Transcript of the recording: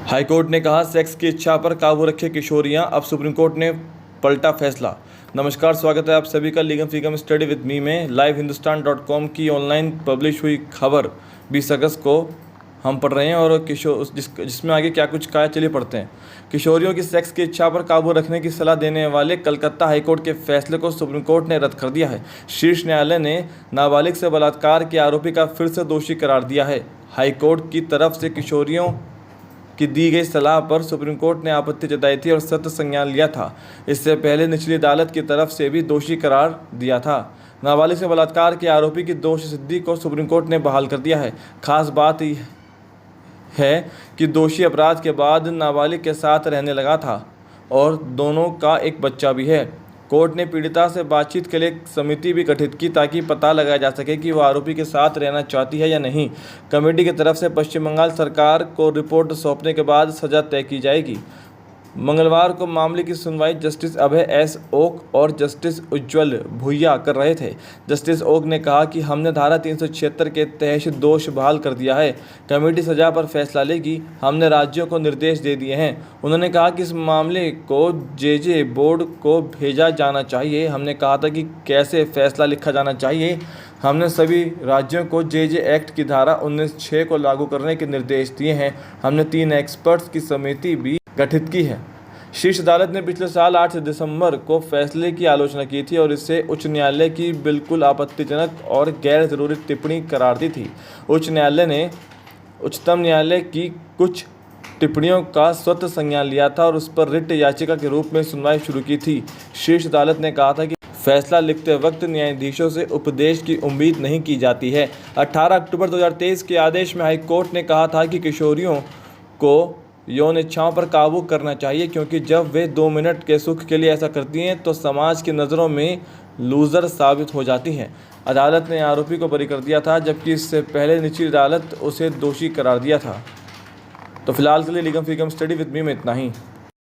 High court ने कहा sex की इच्छा पर काबू रखे किशोरियां, अब सुप्रीम कोर्ट ने पलटा फैसला। नमस्कार, स्वागत है आप सभी का legal freedom study with me में। लाइव हिंदुस्तान.com की ऑनलाइन पब्लिश हुई खबर 20 अगस्त को हम पढ़ रहे हैं और जिसमें आगे क्या कुछ कहा, चलिए पढ़ते हैं। किशोरियों की सेक्स की इच्छा पर काबू रखने की सलाह देने वाले कलकत्ता हाईकोर्ट के फैसले को सुप्रीम कोर्ट ने रद्द कर दिया है। शीर्ष न्यायालय ने नाबालिग से बलात्कार के आरोपी का फिर से दोषी करार दिया है। हाईकोर्ट की तरफ से किशोरियों की दी गई सलाह पर सुप्रीम कोर्ट ने आपत्ति जताई थी और सख्त संज्ञान लिया था। इससे पहले निचली अदालत की तरफ से भी दोषी करार दिया था। नाबालिग से बलात्कार के आरोपी की दोष सिद्धि को सुप्रीम कोर्ट ने बहाल कर दिया है। खास बात यह है कि दोषी अपराध के बाद नाबालिग के साथ रहने लगा था और दोनों का एक बच्चा भी है। कोर्ट ने पीड़िता से बातचीत के लिए एक समिति भी गठित की ताकि पता लगाया जा सके कि वह आरोपी के साथ रहना चाहती है या नहीं। कमेटी की तरफ से पश्चिम बंगाल सरकार को रिपोर्ट सौंपने के बाद सजा तय की जाएगी। मंगलवार को मामले की सुनवाई जस्टिस अभय एस ओक और जस्टिस उज्ज्वल भुइया कर रहे थे। जस्टिस ओक ने कहा कि हमने धारा 376 के तहत दोष बहाल कर दिया है। कमेटी सजा पर फैसला लेगी। हमने राज्यों को निर्देश दे दिए हैं। उन्होंने कहा कि इस मामले को जेजे बोर्ड को भेजा जाना चाहिए। हमने कहा था कि कैसे फैसला लिखा जाना चाहिए। हमने सभी राज्यों को जेजे एक्ट की धारा 19(6) को लागू करने के निर्देश दिए हैं। हमने 3 एक्सपर्ट्स की समिति भी गठित की है। शीर्ष अदालत ने पिछले साल 8 दिसंबर को फैसले की आलोचना की थी और इसे उच्च न्यायालय की बिल्कुल आपत्तिजनक और गैर जरूरी टिप्पणी करार दी थी। उच्च न्यायालय ने उच्चतम न्यायालय की कुछ टिप्पणियों का स्वतः संज्ञान लिया था और उस पर रिट याचिका के रूप में सुनवाई शुरू की थी। शीर्ष अदालत ने कहा था कि फैसला लिखते वक्त न्यायाधीशों से उपदेश की उम्मीद नहीं की जाती है। 18 अक्टूबर 2023 के आदेश में हाईकोर्ट ने कहा था कि किशोरियों को यौन इच्छाओं पर काबू करना चाहिए, क्योंकि जब वे 2 मिनट के सुख के लिए ऐसा करती हैं तो समाज की नज़रों में लूज़र साबित हो जाती हैं। अदालत ने आरोपी को बरी कर दिया था, जबकि इससे पहले निचली अदालत उसे दोषी करार दिया था। तो फिलहाल के लिए legal freedom study with me में इतना ही।